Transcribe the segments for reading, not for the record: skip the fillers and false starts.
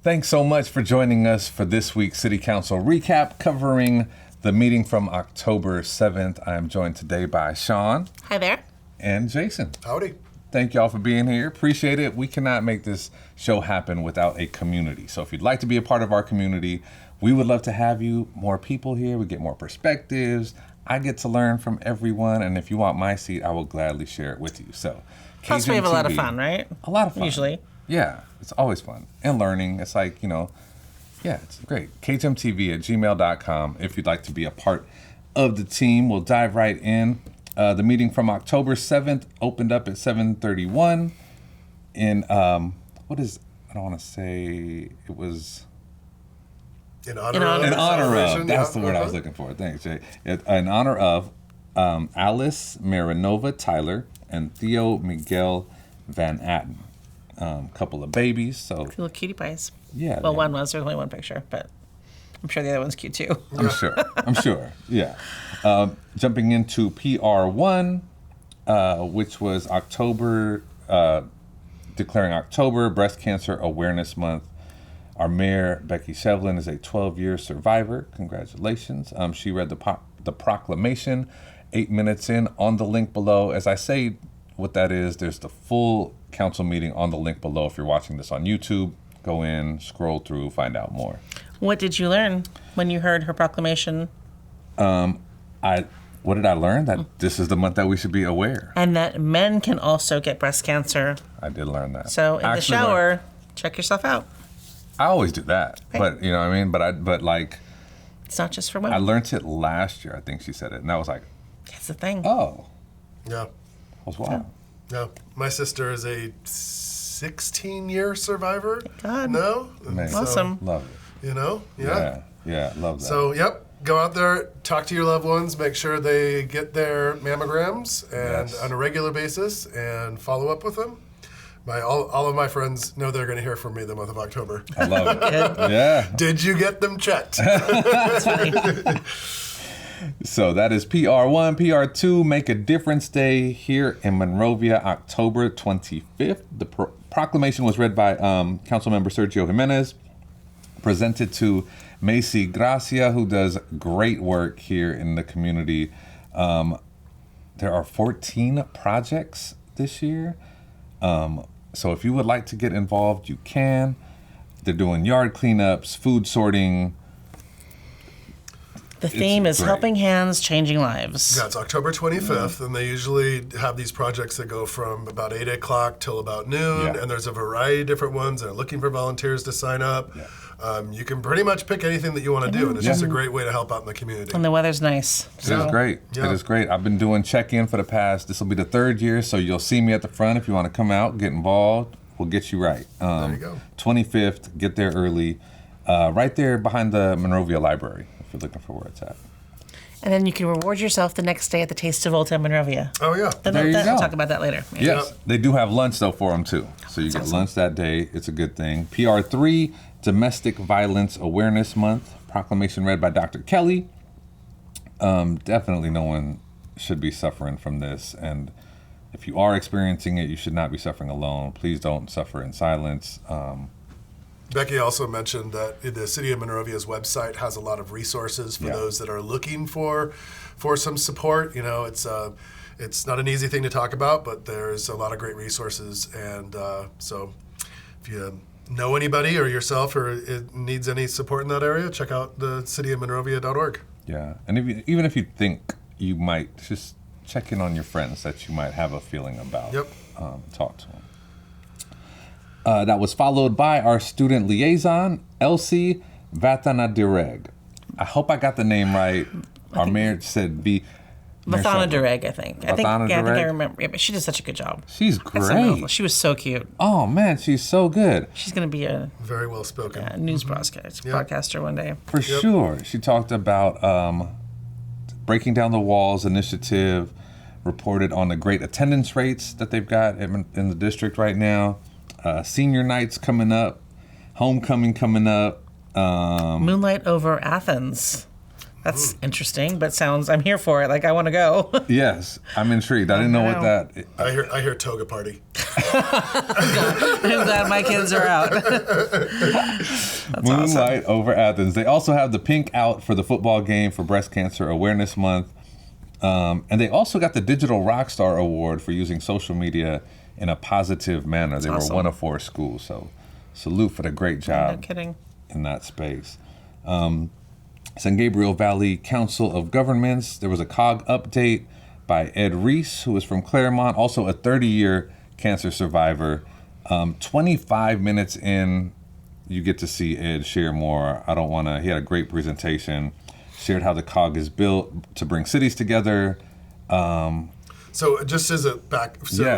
Thanks so much for joining us for this week's City Council recap covering the meeting from October 7th. I am joined today by Sean. Hi there. And Jason. Howdy. Thank y'all for being here. Appreciate it. We cannot make this show happen without a community. So if you'd like to be a part of our community, we would love to have you. More people here. We get more perspectives. I get to learn from everyone. And if you want my seat, I will gladly share it with you. So, Plus, we have a lot of fun, right? A lot of fun. Usually. Yeah, it's always fun. And learning. It's like, yeah, it's great. KHMTV@gmail.com if you'd like to be a part of the team. We'll dive right in. The meeting from October 7th opened up at 7:31 in, I don't want to say, it was... In honor of. That's the word I was looking for. Thanks, Jay. In honor of Alice Marinova Tyler and Theo Miguel Van Atten. Couple of babies, so... Little cutie pies. Yeah. Well, one was. There's only one picture, but I'm sure the other one's cute, too. I'm sure. Yeah. Jumping into PR1, which was October, declaring October Breast Cancer Awareness Month. Our mayor, Becky Shevlin, is a 12-year survivor. Congratulations. She read the proclamation 8 minutes in on the link below. As I say what that is, there's the full council meeting on the link below. If you're watching this on YouTube, go in, scroll through, find out more. What did you learn when you heard her proclamation? What did I learn? That this is the month that we should be aware. And that men can also get breast cancer. I did learn that. So in the shower, check yourself out. I always do that, right. But you know what I mean. But like, it's not just for women. I learned it last year. I think she said it, and I was like, that's the thing. Oh, yeah, that's wild. Yeah, my sister is a 16-year survivor. Thank God. No, Awesome. Love it. Yeah, love that. So, go out there, talk to your loved ones, make sure they get their mammograms and on a regular basis, and follow up with them. All of my friends know they're going to hear from me the month of October. I love it. Yeah. Did you get them checked? That's funny. So that is PR1. PR2, Make a Difference Day here in Monrovia, October 25th. The proclamation was read by Councilmember Sergio Jimenez, presented to Macy Gracia, who does great work here in the community. There are 14 projects this year. So if you would like to get involved, you can. They're doing yard cleanups, food sorting. The theme is Helping Hands, Changing Lives. Yeah, it's October 25th, and they usually have these projects that go from about 8 o'clock till about noon, and there's a variety of different ones. They're looking for volunteers to sign up. Yeah. You can pretty much pick anything that you want to do, and it's just a great way to help out in the community. And the weather's nice. So. It is great. Yeah. It is great. I've been doing check-in for the past, this will be the third year, so you'll see me at the front if you want to come out, get involved. We'll get you right. There you go. 25th, get there early. Right there behind the Monrovia Library, if you're looking for where it's at. And then you can reward yourself the next day at the Taste of Old Town Monrovia. Oh, yeah. There you go. We'll talk about that later. Yeah. Yes. They do have lunch, though, for them, too. So you get lunch that day. It's a good thing. PR3, Domestic Violence Awareness Month. Proclamation read by Dr. Kelly. Definitely no one should be suffering from this. And if you are experiencing it, you should not be suffering alone. Please don't suffer in silence. Becky also mentioned that the City of Monrovia's website has a lot of resources for those that are looking for some support. It's not an easy thing to talk about, but there's a lot of great resources. And so if you know anybody or yourself or it needs any support in that area, check out the cityofmonrovia.org. Yeah, and even if you think you might, just check in on your friends that you might have a feeling about. Yep. Talk to them. That was followed by our student liaison, Elsie Vatanadireg. I hope I got the name right. Our mayor said Vatanadireg, I think. I think I remember. Yeah, but she did such a good job. She's great. She was so cute. Oh, man, she's so good. She's going to be a very well spoken news broadcaster one day. For sure. She talked about Breaking Down the Walls initiative, reported on the great attendance rates that they've got in the district right now. Senior nights coming up, homecoming coming up. Moonlight over Athens. That's interesting, but I'm here for it. Like, I want to go. Yes, I'm intrigued. I didn't know what that. I hear toga party. I'm glad my kids are out. Moonlight over Athens. They also have the pink out for the football game for Breast Cancer Awareness Month. And they also got the Digital Rockstar Award for using social media in a positive manner. They were one of 4 schools. So salute for the great job. No kidding. In that space. San Gabriel Valley Council of Governments, there was a COG update by Ed Reese, who is from Claremont, also a 30-year cancer survivor. 25 minutes in, you get to see Ed share more. He had a great presentation, shared how the COG is built to bring cities together. So just as a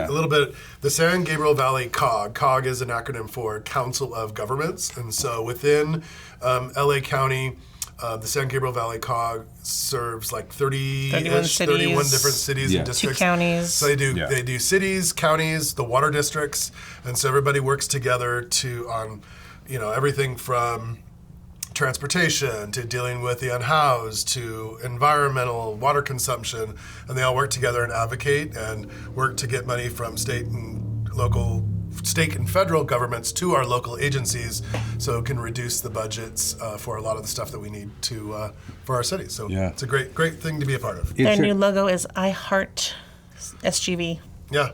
little bit, the San Gabriel Valley COG is an acronym for Council of Governments. And so within LA County, the San Gabriel Valley COG serves like 31 different cities and districts. 2 counties. So they do cities, counties, the water districts, and so everybody works together on everything from transportation to dealing with the unhoused to environmental water consumption, and they all work together and advocate and work to get money from state and federal governments to our local agencies, so it can reduce the budgets for a lot of the stuff that we need for our city. So it's a great thing to be a part of. Their new logo is I Heart SGV. Yeah.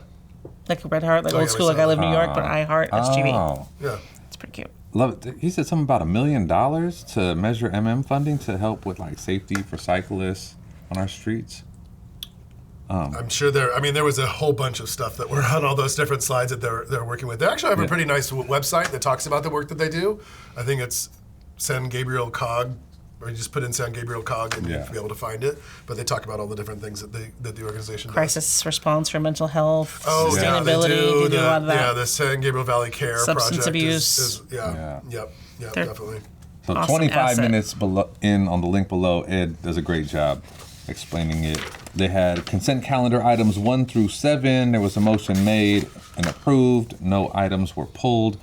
Like a red heart, like old school, like I live in New York, but I Heart SGV. Yeah. It's pretty cute. Love it. He said something about $1 million to measure funding to help with like safety for cyclists on our streets. I'm sure there was a whole bunch of stuff that were on all those different slides that they're working with. They actually have a pretty nice website that talks about the work that they do. I think it's San Gabriel COG, or you just put in San Gabriel COG and you'll be able to find it. But they talk about all the different things that the organization does. Crisis response for mental health, sustainability. They do a lot of that. Yeah, the San Gabriel Valley Care Substance project abuse. Definitely. So awesome 25 asset. minutes in on the link below. Ed does a great job explaining it. They had consent calendar items 1 through 7. There was a motion made and approved. No items were pulled.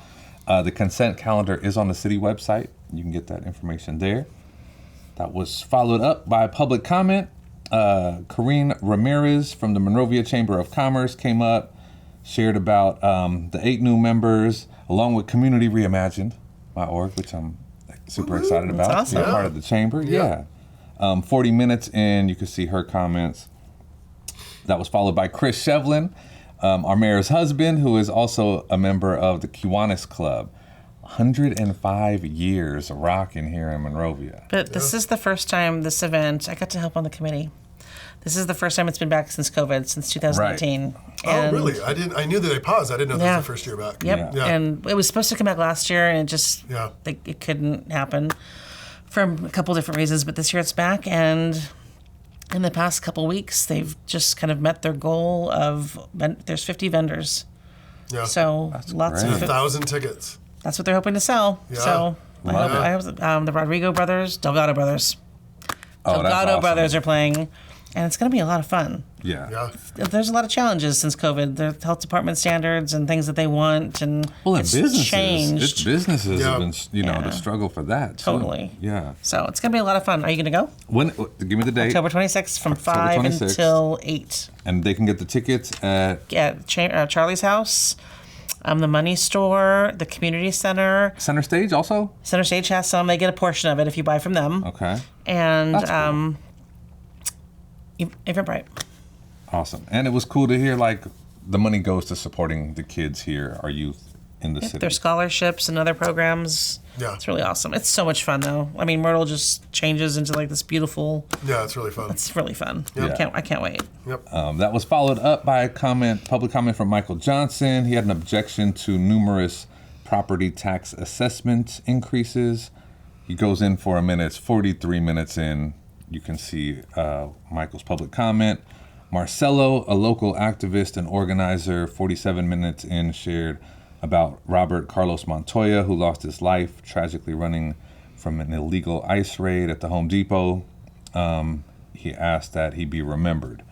The consent calendar is on the city website. You can get that information there. That was followed up by public comment. Corrine Ramirez from the Monrovia Chamber of Commerce came up, shared about the 8 new members, along with Community Reimagined, my org, which I'm super excited about. That's awesome. To be a part of the chamber. Yeah. 40 minutes in, you can see her comments. That was followed by Chris Shevlin, our mayor's husband, who is also a member of the Kiwanis Club. 105 years rocking here in Monrovia. But this is the first time this event, I got to help on the committee. This is the first time it's been back since COVID, since 2018. Right. Oh, really? I knew that they paused. I didn't know this was the first year back. Yep. Yeah. And it was supposed to come back last year, and it just it couldn't happen for a couple different reasons. But this year it's back, and in the past couple weeks, they've just kind of met their goal of there's 50 vendors. Yeah. So that's lots great. of 1,000 tickets. That's what they're hoping to sell. Yeah. So I hope the Rodrigo brothers, Delgado brothers. Delgado awesome. brothers are playing, and it's going to be a lot of fun. Yeah. There's a lot of challenges since COVID. The health department standards and things that they want, and it's changed. Businesses have been, the struggle for that. Totally. Too. Yeah. So it's going to be a lot of fun. Are you going to go? When? Give me the date. October 26th from October 5 26th. until 8. And they can get the tickets at Charlie's House, the Money Store, the Community Center. Center Stage also? Center Stage has some. They get a portion of it if you buy from them. Okay. And That's cool. Eventbrite. Awesome. And it was cool to hear, like, the money goes to supporting the kids here, our youth in the city. Their scholarships and other programs. Yeah. It's really awesome. It's so much fun, though. I mean, Myrtle just changes into, like, this beautiful... Yeah, it's really fun. It's really fun. Yeah. I can't wait. Yep. That was followed up by a public comment from Michael Johnson. He had an objection to numerous property tax assessment increases. He goes in for a minute. It's 43 minutes in. You can see Michael's public comment. Marcelo, a local activist and organizer, 47 minutes in, shared about Robert Carlos Montoya, who lost his life tragically running from an illegal ICE raid at the Home Depot. He asked that he be remembered.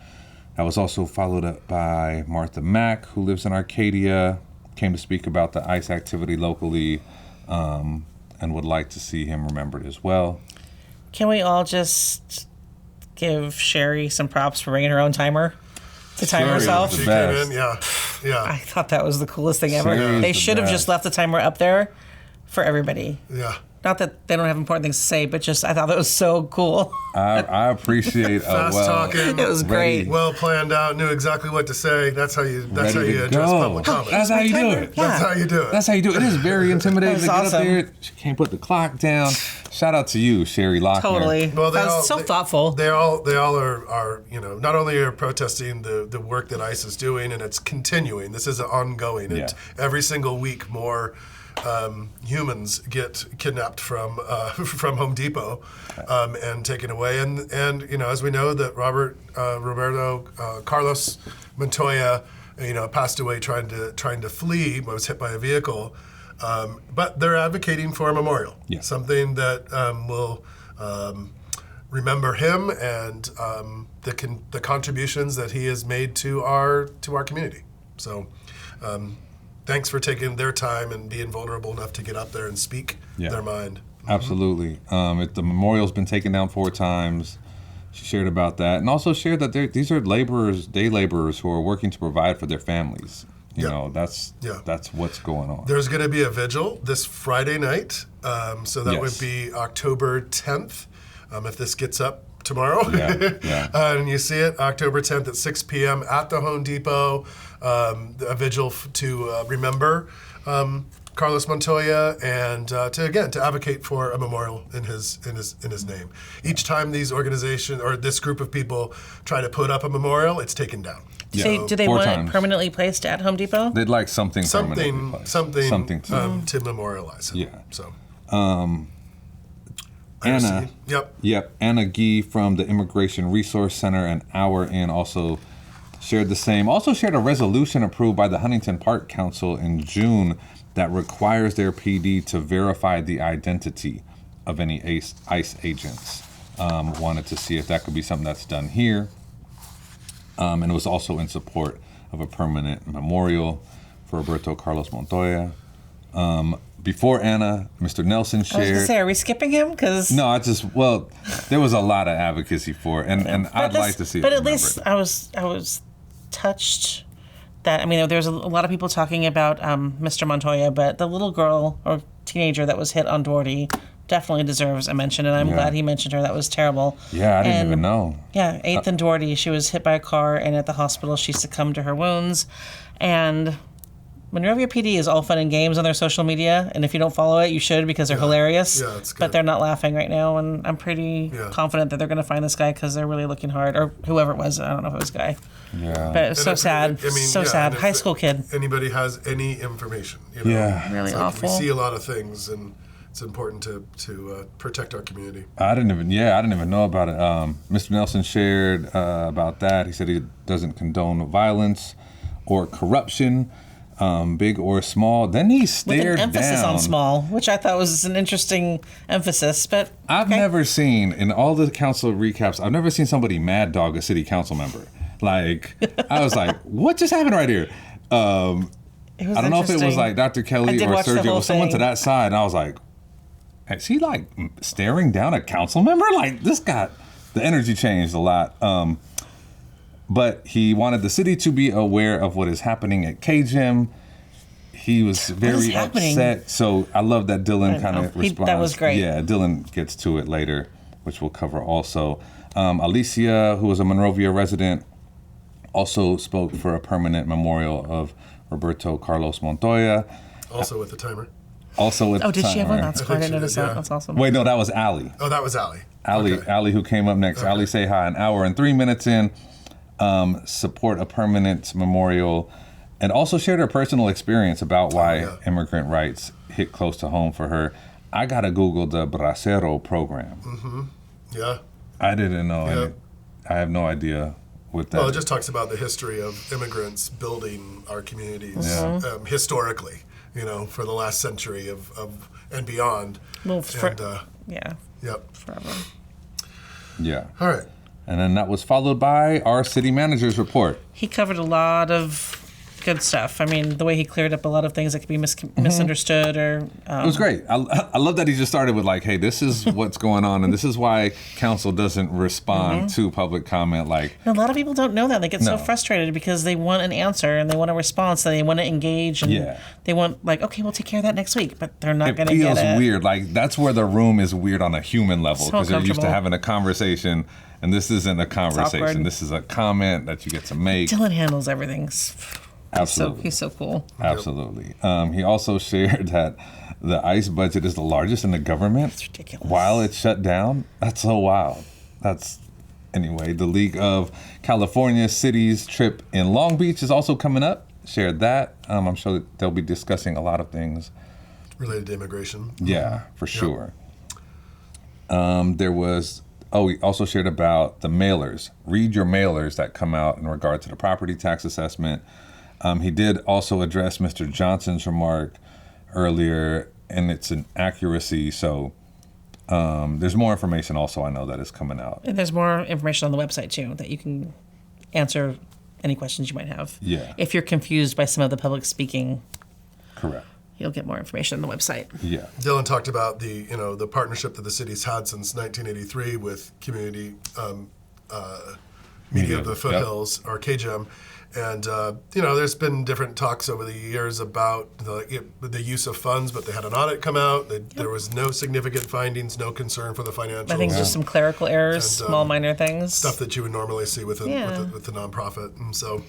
That was also followed up by Martha Mack, who lives in Arcadia, came to speak about the ICE activity locally, and would like to see him remembered as well. Can we all just give Sherry some props for bringing her own timer to time Sherry herself? was She the came best. in, yeah. I thought that was the coolest thing ever. Sherry is They the should have best. just left the timer up there for everybody. Yeah. Not that they don't have important things to say, but just I thought that was so cool. I appreciate Fast talking. It was great. Well planned out, knew exactly what to say. That's how you ready to address go. public comment. That's how you do it. Yeah. That's how you do it. That's how you do it. It is very intimidating to That get was up awesome. there. She can't put the clock down. Shout out to you, Sherry Lochner. Totally. Well, that was so thoughtful. They all are not only are protesting the work that ICE is doing, and it's continuing. This is ongoing. Yeah. Every single week, more humans get kidnapped from from Home Depot and taken away. And as we know, that Roberto Carlos Montoya, passed away trying to flee. Was hit by a vehicle. But they're advocating for a memorial. Yeah. Something that will remember him and the contributions that he has made to our community. So, thanks for taking their time and being vulnerable enough to get up there and speak their mind. Absolutely. The memorial's been taken down 4 times. She shared about that, and also shared that these are day laborers who are working to provide for their families. You know, that's what's going on. There's going to be a vigil this Friday night, so that would be October 10th. If this gets up tomorrow, and you see it, October 10th at 6 p.m. at the Home Depot, a vigil to remember Carlos Montoya and to advocate for a memorial in his name. Each time these organizations or this group of people try to put up a memorial, it's taken down. Do they 4 want times. it permanently placed at Home Depot? They'd like something to memorialize him. Yeah. So. Anna. Yep. Anna Gee from the Immigration Resource Center an hour in also shared the same. Also shared a resolution approved by the Huntington Park Council in June that requires their PD to verify the identity of any ICE agents. Wanted to see if that could be something that's done here. And it was also in support of a permanent memorial for Roberto Carlos Montoya. Before Anna, Mr. Nelson I was going to shared. say, are we skipping him? Because No, there was a lot of advocacy for it, and I'd like to see it. But at remembered. least I was touched that, there's a lot of people talking about Mr. Montoya, but the little girl or teenager that was hit on Doherty definitely deserves a mention, and I'm glad he mentioned her. That was terrible. Yeah, I didn't even know. Yeah, 8th and Doherty. She was hit by a car, and at the hospital she succumbed to her wounds. And Monrovia PD is all fun and games on their social media, and if you don't follow it, you should because they're hilarious. Yeah, it's good. But they're not laughing right now, and I'm pretty confident that they're going to find this guy because they're really looking hard, or whoever it was. I don't know if it was a guy. Yeah. But it's so sad. Sad. and High if school kid. Anybody has any information? Yeah. Really it's like awful. We see a lot of things, and it's important to protect our community. I didn't even know about it. Mr. Nelson shared about that. He said he doesn't condone violence or corruption, big or small. Then he stared With an emphasis down. on small, which I thought was an interesting emphasis. But I've never seen, in all the council recaps, I've never seen somebody mad dog a city council member. Like, I was like, what just happened right here? I don't know if it was like Dr. Kelly or watch the Sergio, whole or someone to thing. that side, and I was like, is he like staring down a council member? Like, this got, the energy changed a lot. But he wanted the city to be aware of what is happening at KGM. He was very upset. So I love that Dylan kind of responds. That was great. Yeah, Dylan gets to it later, which we'll cover also. Alicia, who was a Monrovia resident, also spoke for a permanent memorial of Roberto Carlos Montoya. Also with the timer. did she have one? That's cool. I didn't notice that. yeah. That's awesome. Wait, no, that was Allie. Oh, that was Allie. Allie who came up next. Allie say hi an hour and 3 minutes in. Support a permanent memorial, and also shared her personal experience about why immigrant rights hit close to home for her. I gotta Google the Bracero program. Mm-hmm. Yeah. I didn't know. I have no idea what that. Well, it just talks about the history of immigrants building our communities historically. For the last century of and beyond. Well, Yep. forever. Yeah. All right. And then that was followed by our city manager's report. He covered a lot of good stuff. I mean, the way he cleared up a lot of things that could be misunderstood or. It was great. I love that he just started with like, hey, this is what's going on, and this is why council doesn't respond to public comment. Like, a lot of people don't know that. They get so frustrated because they want an answer and they want a response and they want to engage and they want like, okay, we'll take care of that next week, but they're not going to get it. It feels weird. Like that's where the room is weird on a human level because you're used to having a conversation. And this isn't a conversation. This is a comment that you get to make. Dylan handles everything. Absolutely. He's so cool. Absolutely. He also shared that the ICE budget is the largest in the government. It's ridiculous. While it's shut down. That's so wild. Anyway, the League of California Cities trip in Long Beach is also coming up. Shared that. I'm sure that they'll be discussing a lot of things. Related to immigration. Yeah, for sure. There was... Oh, he also shared about the mailers. Read your mailers that come out in regard to the property tax assessment. He did also address Mr. Johnson's remark earlier, and it's an accuracy. So there's more information also I know that is coming out. And there's more information on the website, too, that you can answer any questions you might have. Yeah. If you're confused by some of the public speaking. Correct. You'll get more information on the website. Yeah. Dylan talked about the partnership that the city's had since 1983 with Community Media of the Foothills, or KGM. And, there's been different talks over the years about the use of funds, but they had an audit come out. There was no significant findings, no concern for the financials. I think just some clerical errors, small minor things. Stuff that you would normally see with the nonprofit. And so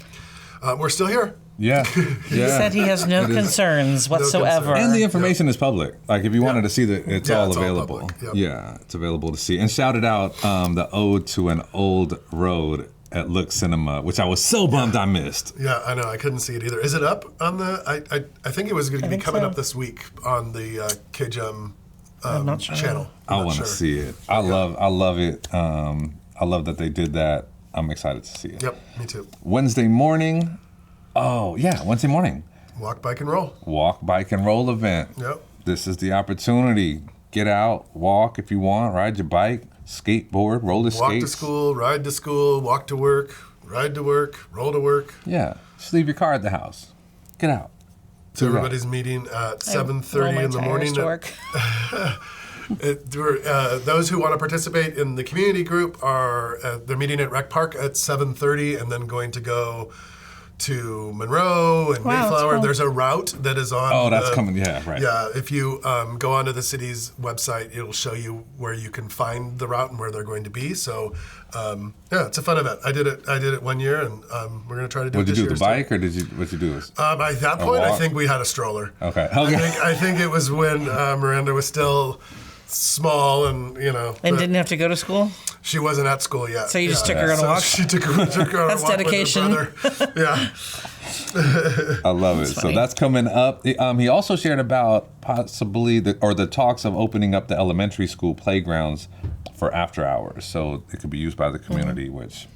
we're still here. Yeah. He said he has no concerns whatsoever. And the information is public. Like if you wanted to see that, it's all available. All public. Yeah, it's available to see. And shouted out the Ode to an Old Road at Look Cinema, which I was so bummed I missed. Yeah, I know. I couldn't see it either. Is it up on the? I think it was going to be coming up this week on the KGM channel. I want to see it. I love it. I love that they did that. I'm excited to see it. Yep, me too. Wednesday morning. Oh, yeah, Wednesday morning. Walk, bike, and roll. Walk, bike, and roll event. Yep. This is the opportunity. Get out, walk if you want, ride your bike, skateboard, roller skates. Walk to school, ride to school, walk to work, ride to work, roll to work. Yeah, just leave your car at the house. Get out. So everybody's meeting at 7:30 in the morning. To work. Those who want to participate in the community group they're meeting at Rec Park at 7:30 and then going to go to Monroe and Mayflower. Cool. There's a route that is on. Oh, that's coming. Yeah, right. Yeah, if you go onto the city's website, it'll show you where you can find the route and where they're going to be. So, it's a fun event. I did it 1 year, and we're going to try to do it this year. Did you do the bike, or what'd you do? By that point, I think we had a stroller. Okay. I think it was when Miranda was still small and and didn't have to go to school. She wasn't at school yet. So you just took her on a walk. She took her on a walk. That's dedication. With her brother. Yeah. I love it. So that's coming up. He also shared about possibly the talks of opening up the elementary school playgrounds for after hours, so it could be used by the community, which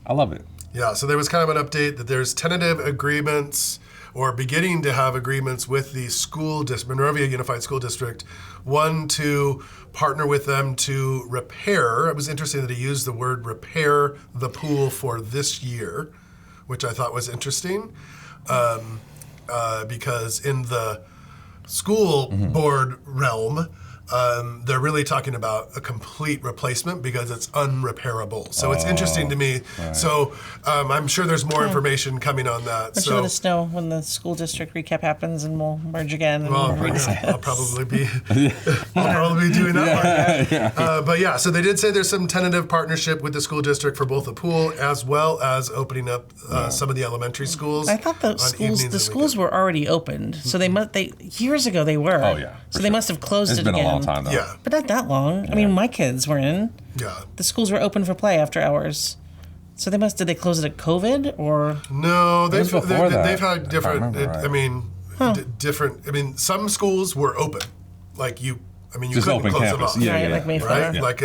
I love it. Yeah. So there was kind of an update that there's tentative agreements, or beginning to have agreements with the school Monrovia Unified School District. One, to partner with them to repair. It was interesting that he used the word repair the pool for this year, which I thought was interesting, because in the school board realm, they're really talking about a complete replacement because it's unrepairable. So it's interesting to me. Right. So I'm sure there's more information coming on that. But let us know when the school district recap happens, and we'll merge again. And I'll probably be doing that one. But yeah, so they did say there's some tentative partnership with the school district for both the pool as well as opening up some of the elementary schools. I thought the schools were already opened, so they years ago they were. Oh yeah. So they must have closed it again. It's been a long time though. Yeah. But not that long. Yeah. I mean, my kids were in. Yeah. The schools were open for play after hours. So did they close it at COVID or? No, they've had different. Different. I mean, some schools were open, like you. I mean, you just couldn't open close campus. them off. Yeah, like Mayflower. Right, like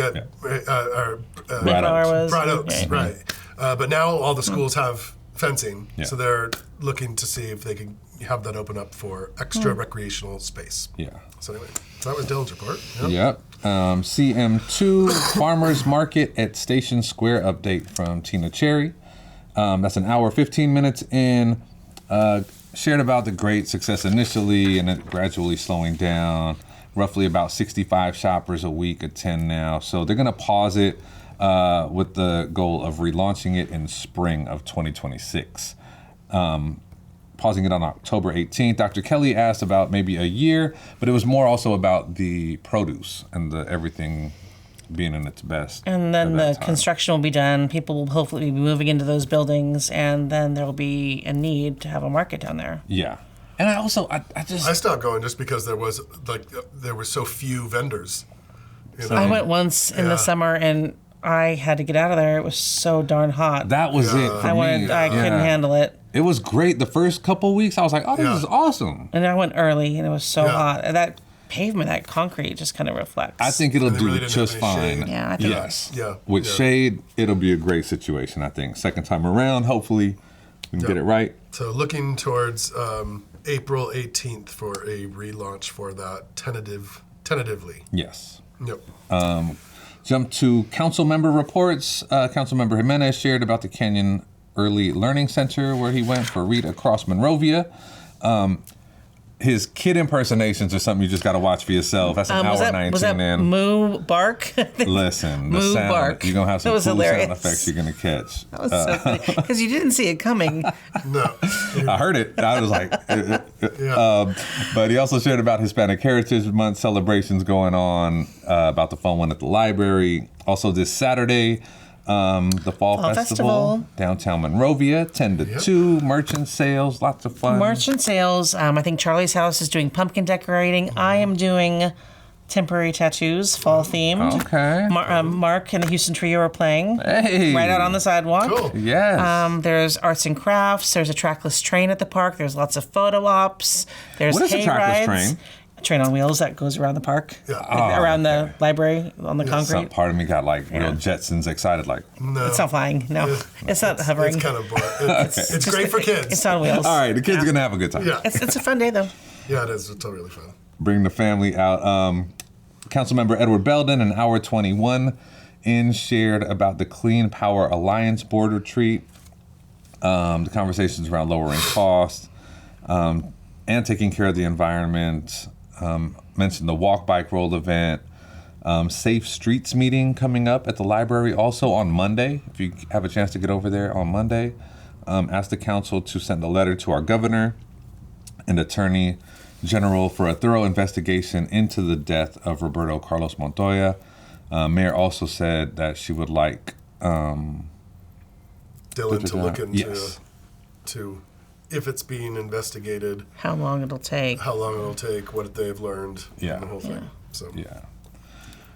Bright Oaks, right? But now all the schools have fencing, so they're looking to see if they can have that open up for extra recreational space. Yeah. So anyway, that was Dylan's report. Yep. CM2 Farmers Market at Station Square update from Tina Cherry. That's an hour, 15 minutes in. shared about the great success initially and it gradually slowing down. Roughly about 65 shoppers a week attend now. So they're going to pause it with the goal of relaunching it in spring of 2026. Pausing it on October 18th. Dr. Kelly asked about maybe a year, but it was more also about the produce and the everything being in its best. And then the construction will be done. People will hopefully be moving into those buildings, and then there will be a need to have a market down there. Yeah. And I stopped going just because there were so few vendors. You know? I went once in the summer, and I had to get out of there. It was so darn hot. That was it for me. I couldn't handle it. It was great. The first couple weeks, I was like, oh, this is awesome. And I went early, and it was so hot. And that pavement, that concrete just kind of reflects. I think it'll do just fine. Shade. Yeah, I think yes. With shade, it'll be a great situation, I think. Second time around, hopefully we can get it right. So looking towards April 18th for a relaunch for that tentatively. Yes. Yep. Jump to council member reports. Councilmember Jimenez shared about the Canyon Early Learning Center where he went for Read Across Monrovia. His kid impersonations are something you just got to watch for yourself. That's an hour 19 was that in. Moo Bark? Listen, the Moo sound, Bark. you're going to have some cool hilarious. sound effects you're going to catch. That was so funny. Because you didn't see it coming. No. I heard it. I was like, but he also shared about Hispanic Heritage Month celebrations going on, about the fun one at the library. Also this Saturday, the Fall Festival, downtown Monrovia, 10 to 2, merchant sales, lots of fun. Merchant sales. I think Charlie's house is doing pumpkin decorating. I am doing temporary tattoos, fall themed. Okay. Mark and the Houston Trio are playing. Hey. Right out on the sidewalk. Cool. Yes. There's arts and crafts. There's a trackless train at the park. There's lots of photo ops. There's What is a hay trackless rides. train? A train on wheels that goes around the park. Yeah. Around the library on the concrete. Some part of me got like real Jetsons excited, like. No. It's not flying. No, it's not hovering. It's kind of boring. It's great for kids. It's on wheels. All right, the kids are gonna have a good time. Yeah. It's a fun day though. Yeah, it is. It's really fun. Bring the family out. Councilmember Edward Belden, an hour 21 in, shared about the Clean Power Alliance board retreat, the conversations around lowering costs, and taking care of the environment. Mentioned the Walk Bike Roll event, Safe Streets meeting coming up at the library also on Monday. If you have a chance to get over there on Monday, ask the council to send a letter to our governor and Attorney General for a thorough investigation into the death of Roberto Carlos Montoya. Mayor also said that she would like Dylan to look into yes. to if it's being investigated, How long it'll take. what they've learned, Yeah. the whole thing. So Yeah.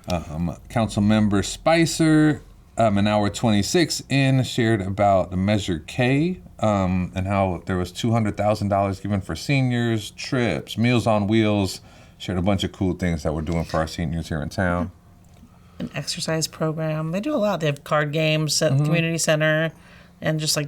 Councilmember Spicer, an hour 26 in, shared about the Measure K and how there was $200,000 given for seniors, trips, Meals on Wheels. Shared a bunch of cool things that we're doing for our seniors here in town. An exercise program. They do a lot. They have card games at the community center, and just like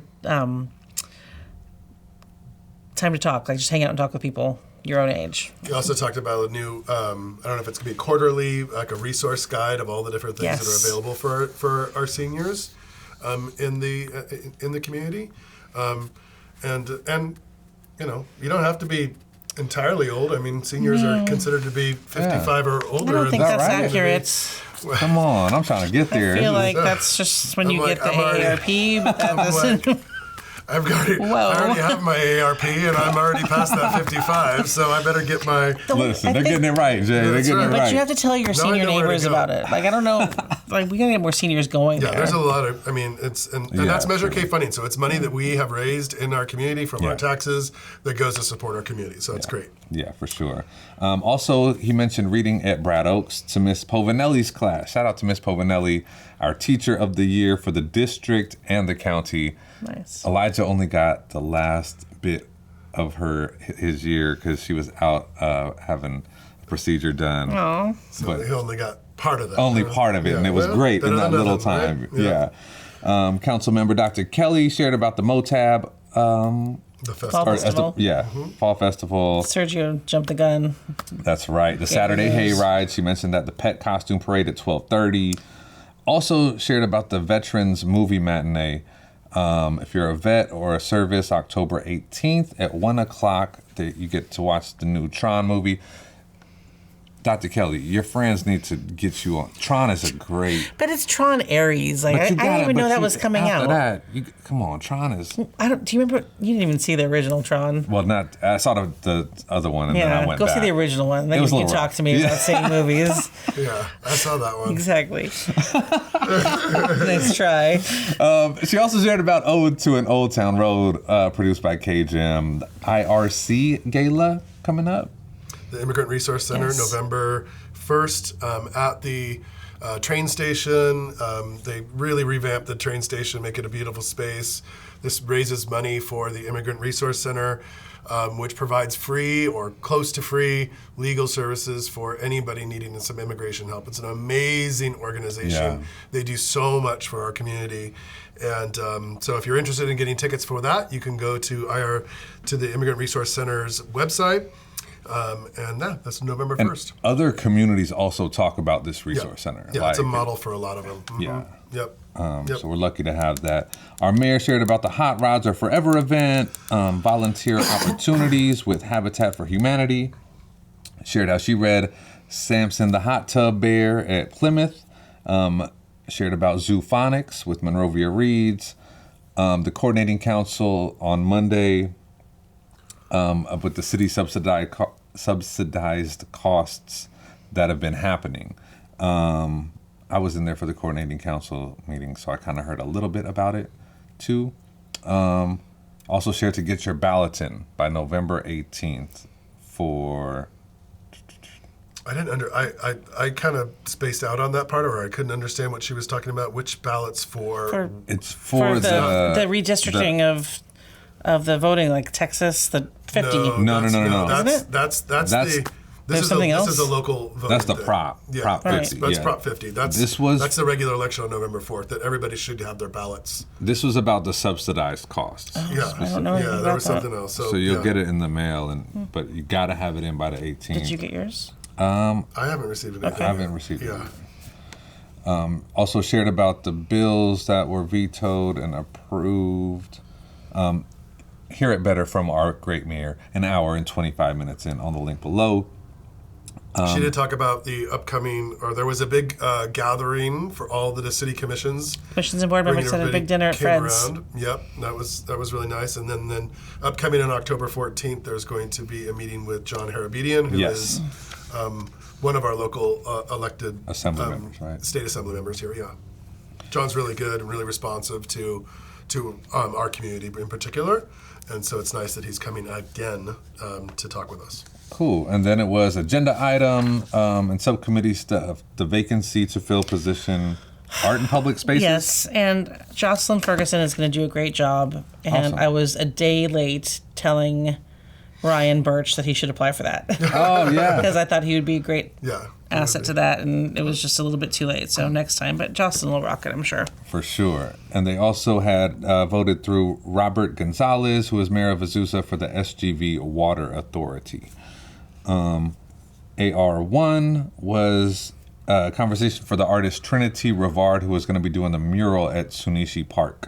time to talk, like just hang out and talk with people your own age. we also talked about a new, I don't know if it's going to be quarterly, like a resource guide of all the different things that are available for our seniors in the community. And you know, you don't have to be entirely old. I mean, seniors are considered to be 55 or older. I don't think that that's right? accurate. Come on, I'm trying to get there. I feel like that's just when you get the AARP, but that doesn't. I already have my ARP, and I'm already past that 55, so I better get my... Listen, they're getting it right, Jay. They're getting it But right. you have to tell your senior neighbors about it. Like, I don't know. Like, we gotta get more seniors going. Yeah, there. there's a lot of, I mean, and that's Measure K funding, so it's money that we have raised in our community from our taxes that goes to support our community, so it's great. Yeah, for sure. Also, he mentioned reading at Brad Oaks to Miss Povinelli's class. Shout out to Miss Povinelli, our teacher of the year for the district and the county. Nice. Elijah only got the last bit of his year because she was out having a procedure done. Oh. So he only got part of that. Only part of it, and it was great in that little time. Right? Yeah. Council member Dr. Kelly shared about the MOTAB. The festival. Festival. Fall Festival. Sergio jumped the gun. That's right. The Saturday Hayride. She mentioned that the pet costume parade at 12:30. Also shared about the Veterans Movie Matinee. If you're a vet or a service, October 18th at 1 o'clock, you get to watch the new Tron movie. Dr. Kelly, your friends need to get you on. Tron is a great. But it's Tron Ares. Like I didn't even know that was coming out. Come on, Tron is. Do you remember? You didn't even see the original Tron. Well, not. I saw the other one, and then I went go back. see the original one. Then you can talk to me about seeing movies. Yeah, I saw that one. Exactly. Nice try. She also shared about Ode to an Old Town Road, produced by KJM. The IRC Gala coming up. The Immigrant Resource Center, November 1st, at the train station. They really revamped the train station, make it a beautiful space. This raises money for the Immigrant Resource Center, which provides free or close to free legal services for anybody needing some immigration help. It's an amazing organization. Yeah. They do so much for our community. And so if you're interested in getting tickets for that, you can go to the Immigrant Resource Center's website. That's November 1st. And other communities also talk about this resource center. Yeah, it's a model for a lot of them. Mm-hmm. Yeah. Yep. So we're lucky to have that. Our mayor shared about the Hot Rods Are Forever event, volunteer opportunities with Habitat for Humanity. Shared how she read Samson the Hot Tub Bear at Plymouth. Shared about Zoophonics with Monrovia Reads. The coordinating council on Monday with the city subsidized costs that have been happening. I was in there for the coordinating council meeting, so I kind of heard a little bit about it too. Also shared to get your ballots in by November 18th for. I kind of spaced out on that part, or I couldn't understand what she was talking about. Which ballots for? It's for the redistricting of the voting, like Texas, the 50. No. That's This is a local vote. That's the prop. Yeah, Prop 50. That's Prop 50. That's the regular election on November 4th, that everybody should have their ballots. This was about the subsidized costs. Yeah, I don't know there was something else. So you'll get it in the mail, but you got to have it in by the 18th. Did you get yours? I haven't received anything. I haven't received it. Also shared about the bills that were vetoed and approved. Hear it better from our great mayor, an hour and 25 minutes in on the link below. She did talk about the upcoming, or there was a big gathering for all the city commissions. Commissions and board members had a big dinner at Fred's. Yep, that was really nice. And then upcoming on October 14th, there's going to be a meeting with John Harabedian, who is one of our local elected assembly members, right? State assembly members here. Yeah, John's really good and really responsive to our community in particular, and so it's nice that he's coming again to talk with us. Cool. And then it was agenda item and subcommittee stuff, the vacancy to fill position, art and public spaces. Yes, and Jocelyn Ferguson is going to do a great job. And awesome. I was a day late telling Ryan Birch that he should apply for that. Oh, yeah. Because I thought he would be a great asset to that, and it was just a little bit too late. So next time. But Jocelyn will rock it, I'm sure. For sure. And they also had voted through Robert Gonzalez, who is mayor of Azusa, for the SGV Water Authority. AR1 was a conversation for the artist Trinity Rivard, who was going to be doing the mural at Sunichi Park,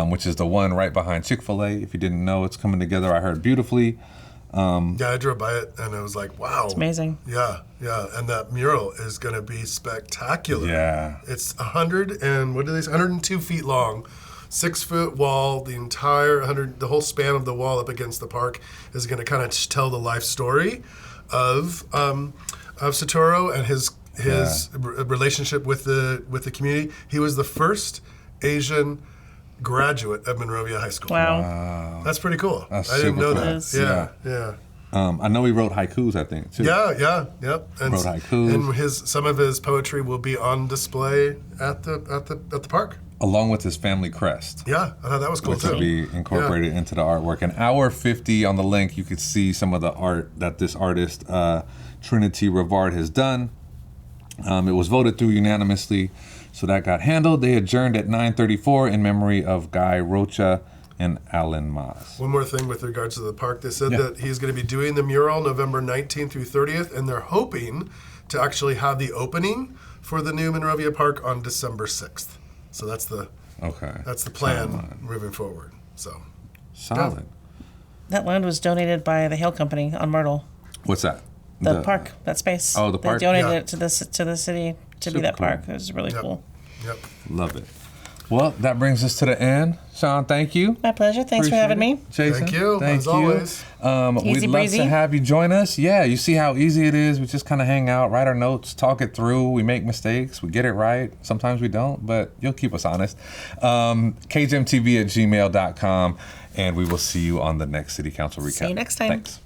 which is the one right behind Chick-fil-A. If you didn't know, it's coming together, I heard, beautifully. I drove by it and I was like, wow. It's amazing. Yeah. And that mural is going to be spectacular. Yeah. It's 102 feet long. 6-foot wall, the whole span of the wall up against the park is going to kind of tell the life story of Satoru and his relationship with the community. He was the first Asian graduate of Monrovia High School. Wow. That's pretty cool. That's I didn't know cool. that. Yeah. I know he wrote haikus, I think, too. Yep. And wrote haikus. And some of his poetry will be on display at the park. Along with his family crest. Yeah, I thought that was cool, which too. Which will be incorporated into the artwork. An hour 50 on the link, you could see some of the art that this artist, Trinity Rivard, has done. It was voted through unanimously, so that got handled. They adjourned at 9:34 in memory of Guy Rocha and Alan Maas. One more thing with regards to the park. They said that he's going to be doing the mural November 19th through 30th, and they're hoping to actually have the opening for the new Monrovia Park on December 6th. So that's the Okay. That's the plan moving forward. So solid. That land was donated by the Hale Company on Myrtle. What's that? The park, that space. Oh, the park? They donated it to the city to be Super that cool. park. It was really cool. Yep. Love it. Well, that brings us to the end. Sean, thank you. My pleasure. Thanks for Appreciate having it. me. Jason, Thank you, as always. We'd Easy love breezy. to have you join us. Yeah, you see how easy it is. We just kind of hang out, write our notes, talk it through. We make mistakes. We get it right. Sometimes we don't, but you'll keep us honest. KGMTV@gmail.com, and we will see you on the next City Council recap. See you next time. Thanks.